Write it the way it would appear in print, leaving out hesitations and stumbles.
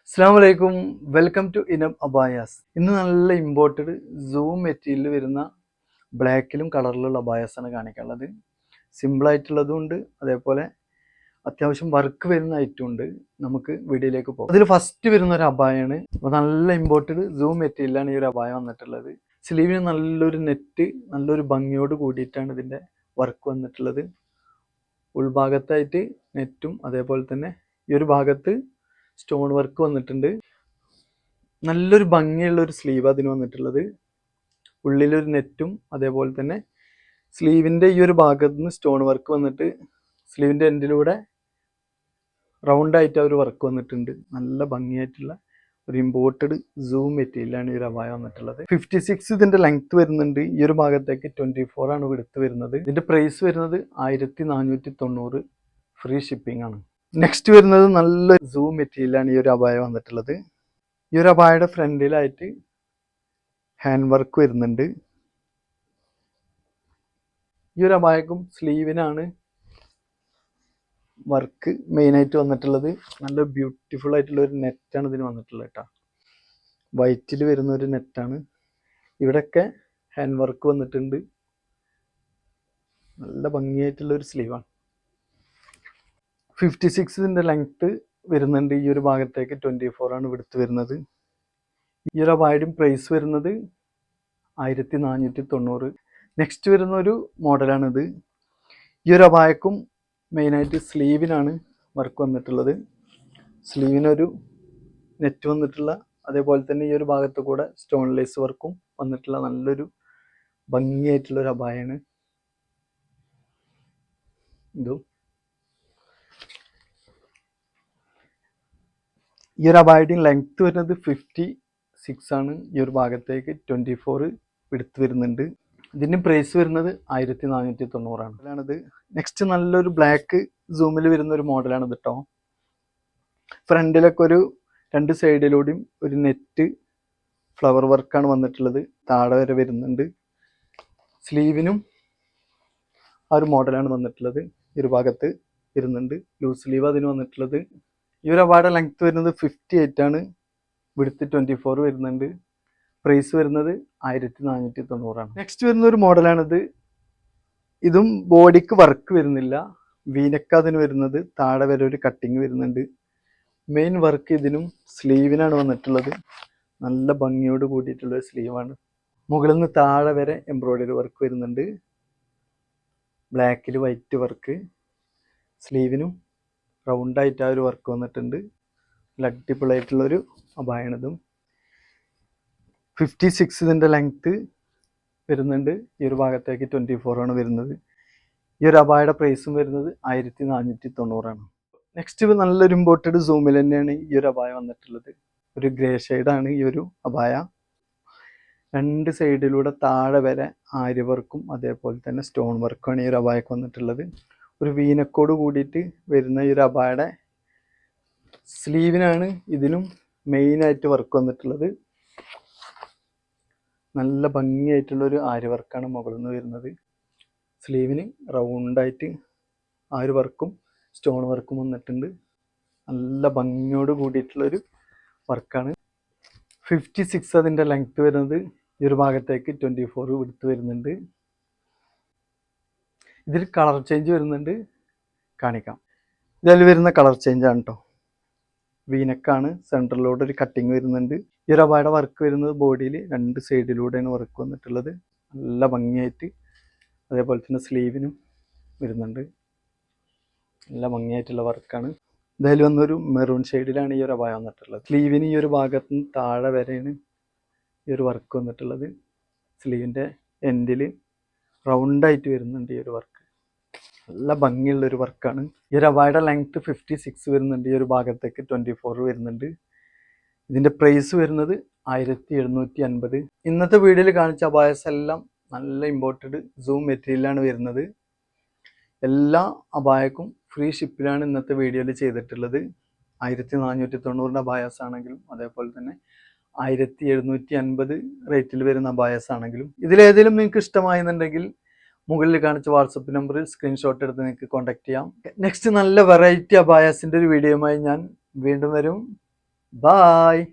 അസ്സലാമലൈക്കും, welcome to ഇനം abayas. ഇന്ന് നല്ല ഇമ്പോർട്ടഡ് സൂം മെറ്റീരിയൽ വരുന്ന ബ്ലാക്കിലും കളറിലുള്ള അബായാസാണ് കാണിക്കാനുള്ളത്. സിമ്പിളായിട്ടുള്ളതും ഉണ്ട്, അതേപോലെ അത്യാവശ്യം വർക്ക് വരുന്ന ഐറ്റം ഉണ്ട്. നമുക്ക് വീഡിയോയിലേക്ക് പോകാം. അതിൽ ഫസ്റ്റ് വരുന്ന ഒരു അബായാണ്. അപ്പോൾ നല്ല ഇമ്പോർട്ടഡ് സൂം മെറ്റീരിയലാണ് ഈ ഒരു അബായ വന്നിട്ടുള്ളത്. സ്ലീവിന് നല്ലൊരു നെറ്റ്, നല്ലൊരു ഭംഗിയോട് കൂടിയിട്ടാണ് ഇതിൻ്റെ വർക്ക് വന്നിട്ടുള്ളത്. ഉൾഭാഗത്തായിട്ട് നെറ്റും അതേപോലെ തന്നെ ഈ ഒരു ഭാഗത്ത് സ്റ്റോൺ വർക്ക് വന്നിട്ടുണ്ട്. നല്ലൊരു ഭംഗിയുള്ള ഒരു സ്ലീവ് അതിന് വന്നിട്ടുള്ളത്. ഉള്ളിലൊരു നെറ്റും അതേപോലെ തന്നെ സ്ലീവിൻ്റെ ഈ ഒരു ഭാഗത്ത് നിന്ന് സ്റ്റോൺ വർക്ക് വന്നിട്ട് സ്ലീവിൻ്റെ എൻഡിലൂടെ റൗണ്ടായിട്ട് ആ ഒരു വർക്ക് വന്നിട്ടുണ്ട്. നല്ല ഭംഗിയായിട്ടുള്ള ഒരു ഇമ്പോർട്ടഡ് സൂം മെറ്റീരിയലാണ് ഈ ഒരു അബായ വന്നിട്ടുള്ളത്. 56 ഇതിൻ്റെ ലെങ്ത് വരുന്നുണ്ട്. ഈ ഒരു ഭാഗത്തേക്ക് 24 ആണ് വിടുത്ത് വരുന്നത്. ഇതിൻ്റെ പ്രൈസ് വരുന്നത് 1490, ഫ്രീ ഷിപ്പിംഗ് ആണ്. നെക്സ്റ്റ് വരുന്നത് നല്ല സൂം മെറ്റീരിയലാണ് ഈ ഒരു അബായ വന്നിട്ടുള്ളത്. ഈ ഒരു അബായയുടെ ഫ്രണ്ടിലായിട്ട് ഹാൻഡ് വർക്ക് വരുന്നുണ്ട്. ഈ ഒരു അബായക്കും സ്ലീവിനാണ് വർക്ക് മെയിനായിട്ട് വന്നിട്ടുള്ളത്. നല്ല ബ്യൂട്ടിഫുൾ ആയിട്ടുള്ള ഒരു നെറ്റാണ് ഇതിന് വന്നിട്ടുള്ളത് കേട്ടോ. വൈറ്റിൽ വരുന്ന ഒരു നെറ്റാണ്. ഇവിടെയൊക്കെ ഹാൻഡ് വർക്ക് വന്നിട്ടുണ്ട്. നല്ല ഭംഗിയായിട്ടുള്ള ഒരു സ്ലീവാണ്. 56 ഇതിൻ്റെ ലെങ്ത്ത് വരുന്നുണ്ട്. ഈ ഒരു ഭാഗത്തേക്ക് 24 ആണ് വിടുത്ത് വരുന്നത്. ഈ ഒരു അബായയുടെയും പ്രൈസ് വരുന്നത് 1490. നെക്സ്റ്റ് വരുന്ന ഒരു മോഡലാണിത്. ഈ ഒരു അബായക്കും മെയിനായിട്ട് സ്ലീവിനാണ് വർക്ക് വന്നിട്ടുള്ളത്. സ്ലീവിനൊരു നെറ്റ് വന്നിട്ടുള്ള, അതേപോലെ തന്നെ ഈ ഒരു ഭാഗത്ത് കൂടെ സ്റ്റോൺ ലേസ് വർക്കും വന്നിട്ടുള്ള നല്ലൊരു ഭംഗിയായിട്ടുള്ളൊരു അബായാണ് ഇതും. ഈ ഒരു അബായയുടെയും ലെങ്ത്ത് വരുന്നത് 56 ആണ്. ഈ ഒരു ഭാഗത്തേക്ക് 24 വിടുത്ത് വരുന്നുണ്ട്. ഇതിൻ്റെ പ്രൈസ് വരുന്നത് 1490 ആണ്. അതാണിത്. നെക്സ്റ്റ് നല്ലൊരു ബ്ലാക്ക് സൂമിൽ വരുന്ന ഒരു മോഡലാണ് ഇത് കേട്ടോ. ഫ്രണ്ടിലൊക്കെ ഒരു 2 സൈഡിലൂടെയും ഒരു നെറ്റ് ഫ്ലവർ വർക്കാണ് വന്നിട്ടുള്ളത്. താഴെ വരെ വരുന്നുണ്ട്. സ്ലീവിനും ആ ഒരു മോഡലാണ് വന്നിട്ടുള്ളത്. ഈ ഒരു ഭാഗത്ത് വരുന്നുണ്ട്. ലൂസ് സ്ലീവ് അതിന് വന്നിട്ടുള്ളത്. ഈ ഒരു അബായയുടെ ലെങ്ത്ത് വരുന്നത് 58 ആണ്. വിടുത്ത് 24 വരുന്നുണ്ട്. പ്രൈസ് വരുന്നത് 1490 ആണ്. നെക്സ്റ്റ് വരുന്ന ഒരു മോഡലാണിത്. ഇതും ബോഡിക്ക് വർക്ക് വരുന്നില്ല. വീനക്ക അതിന് വരുന്നത്. താഴെ വരെ ഒരു കട്ടിങ് വരുന്നുണ്ട്. മെയിൻ വർക്ക് ഇതിനും സ്ലീവിനാണ് വന്നിട്ടുള്ളത്. നല്ല ഭംഗിയോട് കൂടിയിട്ടുള്ള സ്ലീവാണ്. മുകളിൽ നിന്ന് താഴെ വരെ എംബ്രോയിഡറി വർക്ക് വരുന്നുണ്ട്. ബ്ലാക്കിൽ വൈറ്റ് വർക്ക്. സ്ലീവിനും റൗണ്ടായിട്ട് ആ ഒരു വർക്ക് വന്നിട്ടുണ്ട്. നല്ല അടിപൊളിയായിട്ടുള്ളൊരു അബായണിതും. 56 ഇതിൻ്റെ ലെങ്ത്ത് വരുന്നുണ്ട്. ഈ ഒരു ഭാഗത്തേക്ക് 24 ആണ് വരുന്നത്. ഈ ഒരു അബായയുടെ പ്രൈസും വരുന്നത് 1490 ആണ്. നെക്സ്റ്റ് നല്ലൊരു ഇമ്പോർട്ടഡ് സൂമിൽ തന്നെയാണ് ഈ ഒരു അബായ വന്നിട്ടുള്ളത്. ഒരു ഗ്രേ ഷെയ്ഡാണ് ഈ ഒരു അബായ. 2 സൈഡിലൂടെ താഴെ വരെ ആര്യ വർക്കും അതേപോലെ തന്നെ സ്റ്റോൺ വർക്കുമാണ് ഈ ഒരു അബായക്ക് വന്നിട്ടുള്ളത്. ഒരു വീനക്കോട് കൂടിയിട്ട് വരുന്ന ഈ ഒരു അബായയുടെ സ്ലീവിനാണ് ഇതിനും മെയിനായിട്ട് വർക്ക് വന്നിട്ടുള്ളത്. നല്ല ഭംഗിയായിട്ടുള്ളൊരു ആര്യ വർക്കാണ് മുകളിൽ നിന്ന് വരുന്നത്. സ്ലീവിന് റൗണ്ടായിട്ട് ആ ഒരു വർക്കും സ്റ്റോൺ വർക്കും വന്നിട്ടുണ്ട്. നല്ല ഭംഗിയോട് കൂടിയിട്ടുള്ളൊരു വർക്കാണ്. 56 അതിൻ്റെ ലെങ്ത്ത് വരുന്നത്. ഈ ഒരു ഭാഗത്തേക്ക് 24 വിടുത്ത് വരുന്നുണ്ട്. ഇതിൽ കളർ ചേഞ്ച് വരുന്നുണ്ട്, കാണിക്കാം. ഇതിൽ വരുന്ന കളർ ചേഞ്ചാണ് കേട്ടോ. വീനക്കാണ്. സെൻട്രലിലൂടെ ഒരു കട്ടിങ് വരുന്നുണ്ട്. ഈ ഒരു അബായയുടെ വർക്ക് വരുന്നത് ബോഡിയിൽ 2 സൈഡിലൂടെയാണ് വർക്ക് വന്നിട്ടുള്ളത്. നല്ല ഭംഗിയായിട്ട്. അതേപോലെ തന്നെ സ്ലീവിനും വരുന്നുണ്ട്. നല്ല ഭംഗിയായിട്ടുള്ള വർക്കാണ്. ഇതിൽ വന്നൊരു മെറൂൺ ഷെയ്ഡിലാണ് ഈ ഒരു അബായ വന്നിട്ടുള്ളത്. സ്ലീവിന് ഈ ഒരു ഭാഗത്ത് നിന്ന് താഴെ വരെയാണ് ഈ ഒരു വർക്ക് വന്നിട്ടുള്ളത്. സ്ലീവിൻ്റെ എൻഡിൽ റൗണ്ടായിട്ട് വരുന്നുണ്ട് ഈ ഒരു വർക്ക്. നല്ല ഭംഗിയുള്ളൊരു വർക്കാണ്. ഈ ഒരു അബായയുടെ ലെങ്ത്ത് 56 വരുന്നുണ്ട്. ഈ ഒരു ഭാഗത്തേക്ക് 24 വരുന്നുണ്ട്. ഇതിൻ്റെ പ്രൈസ് വരുന്നത് 1750. ഇന്നത്തെ വീഡിയോയിൽ കാണിച്ച അബായസ് എല്ലാം നല്ല ഇമ്പോർട്ടഡ് സൂം മെറ്റീരിയലാണ് വരുന്നത്. എല്ലാ അബായക്കും ഫ്രീ ഷിപ്പിലാണ് ഇന്നത്തെ വീഡിയോയിൽ ചെയ്തിട്ടുള്ളത്. 1490 അബായസ് ആണെങ്കിലും അതേപോലെ തന്നെ 1750 റേറ്റിൽ വരുന്ന അബായസ് ആണെങ്കിലും ഇതിലേതെങ്കിലും നിങ്ങൾക്ക് ഇഷ്ടമായെന്നുണ്ടെങ്കിൽ മുകളിൽ കാണിച്ച വാട്സപ്പ് നമ്പറിൽ സ്ക്രീൻഷോട്ട് എടുത്ത് നിങ്ങൾക്ക് കോൺടാക്ട് ചെയ്യാം. നെക്സ്റ്റ് നല്ല വെറൈറ്റി അബായസിൻ്റെ ഒരു വീഡിയോയുമായി ഞാൻ വീണ്ടും വരും. ബായ്.